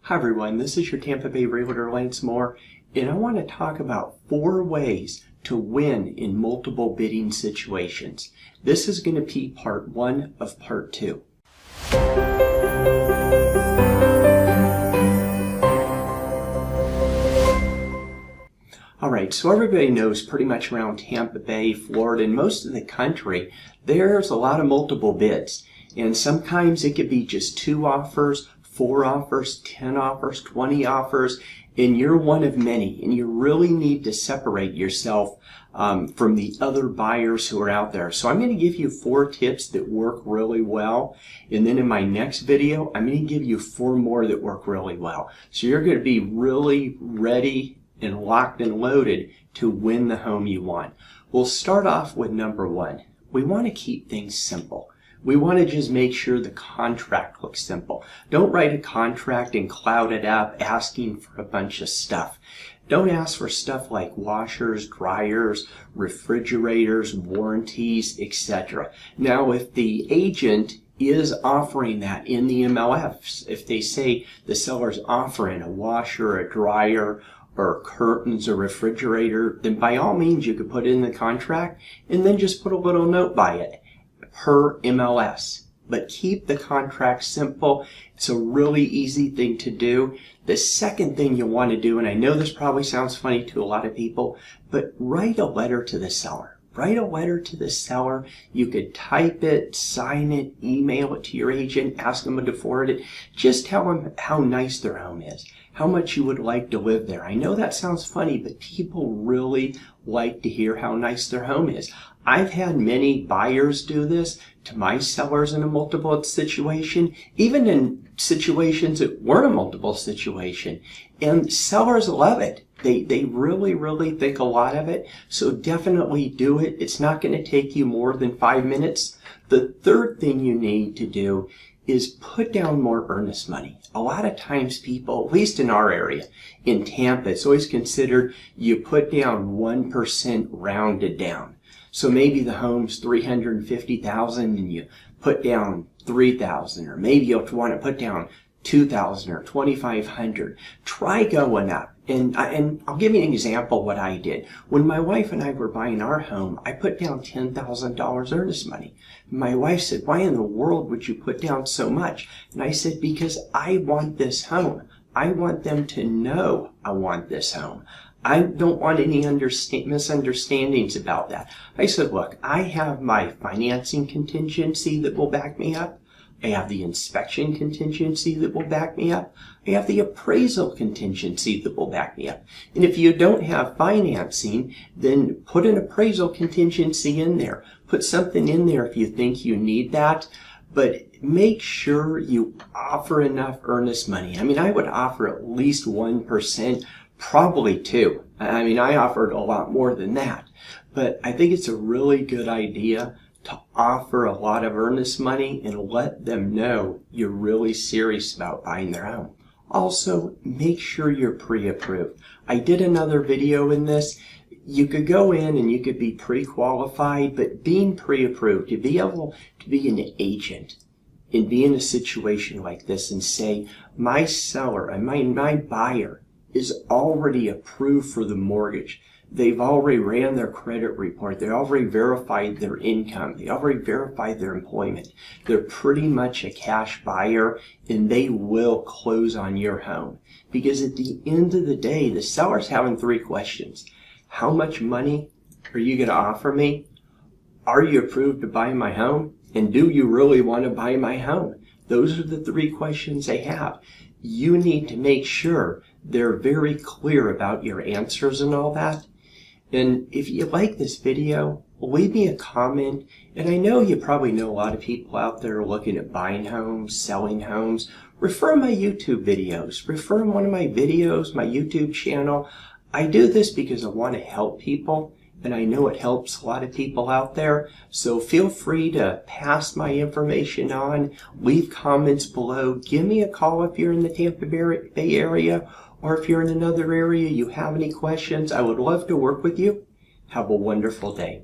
Hi everyone, this is your Tampa Bay Realtor Lance Mohr, and I want to talk about 4 ways to win in multiple bidding situations. This is going to be part 1 of part 2. Alright, so everybody knows pretty much around Tampa Bay, Florida, and most of the country, there's a lot of multiple bids. And sometimes it could be just 2 offers, 4 offers, 10 offers, 20 offers, and you're one of many. And you really need to separate yourself from the other buyers who are out there. So I'm going to give you 4 tips that work really well. And then in my next video, I'm going to give you 4 more that work really well. So you're going to be really ready and locked and loaded to win the home you want. We'll start off with number 1. We want to keep things simple. We want to just make sure the contract looks simple. Don't write a contract and cloud it up asking for a bunch of stuff. Don't ask for stuff like washers, dryers, refrigerators, warranties, etc. Now, if the agent is offering that in the MLFs, if they say the seller's offering a washer, a dryer, or curtains or refrigerator, then by all means you could put it in the contract and then just put a little note by it, per MLS. But keep the contract simple. It's a really easy thing to do. The second thing you want to do, and I know this probably sounds funny to a lot of people, but write a letter to the seller. Write a letter to the seller. You could type it, sign it, email it to your agent, ask them to forward it. Just tell them how nice their home is, how much you would like to live there. I know that sounds funny, but people really like to hear how nice their home is. I've had many buyers do this to my sellers in a multiple situation, even in situations that weren't a multiple situation. And sellers love it. They really think a lot of it. So definitely do it. It's not going to take you more than 5 minutes. The third thing you need to do is put down more earnest money. A lot of times people, at least in our area, in Tampa, it's always considered you put down 1% rounded down. So maybe the home's $350,000 and you put down $3,000, or maybe you'll want to put down $2,000 or $2,500. Try going up. And I'll give you an example of what I did. When my wife and I were buying our home, I put down $10,000 earnest money. My wife said, "Why in the world would you put down so much?" And I said, "Because I want this home. I want them to know I want this home. I don't want any misunderstandings about that." I said, "Look, I have my financing contingency that will back me up. I have the inspection contingency that will back me up. I have the appraisal contingency that will back me up. And if you don't have financing, then put an appraisal contingency in there. Put something in there if you think you need that. But make sure you offer enough earnest money." I mean, I would offer at least 1%, probably 2. I mean, I offered a lot more than that. But I think it's a really good idea to offer a lot of earnest money and let them know you're really serious about buying their home. Also, make sure you're pre-approved. I did another video in this. You could go in and you could be pre-qualified, but being pre-approved, to be able to be an agent and be in a situation like this and say, my seller and my buyer is already approved for the mortgage. They've already ran their credit report. They already verified their income. They already verified their employment. They're pretty much a cash buyer, and they will close on your home. Because at the end of the day, the seller's having 3 questions. How much money are you going to offer me? Are you approved to buy my home? And do you really want to buy my home? Those are the 3 questions they have. You need to make sure they're very clear about your answers and all that. And if you like this video, leave me a comment. And I know you probably know a lot of people out there looking at buying homes, selling homes. Refer my YouTube videos. Refer one of my videos, my YouTube channel. I do this because I want to help people. And I know it helps a lot of people out there. So feel free to pass my information on. Leave comments below. Give me a call if you're in the Tampa Bay area. Or if you're in another area, you have any questions, I would love to work with you. Have a wonderful day.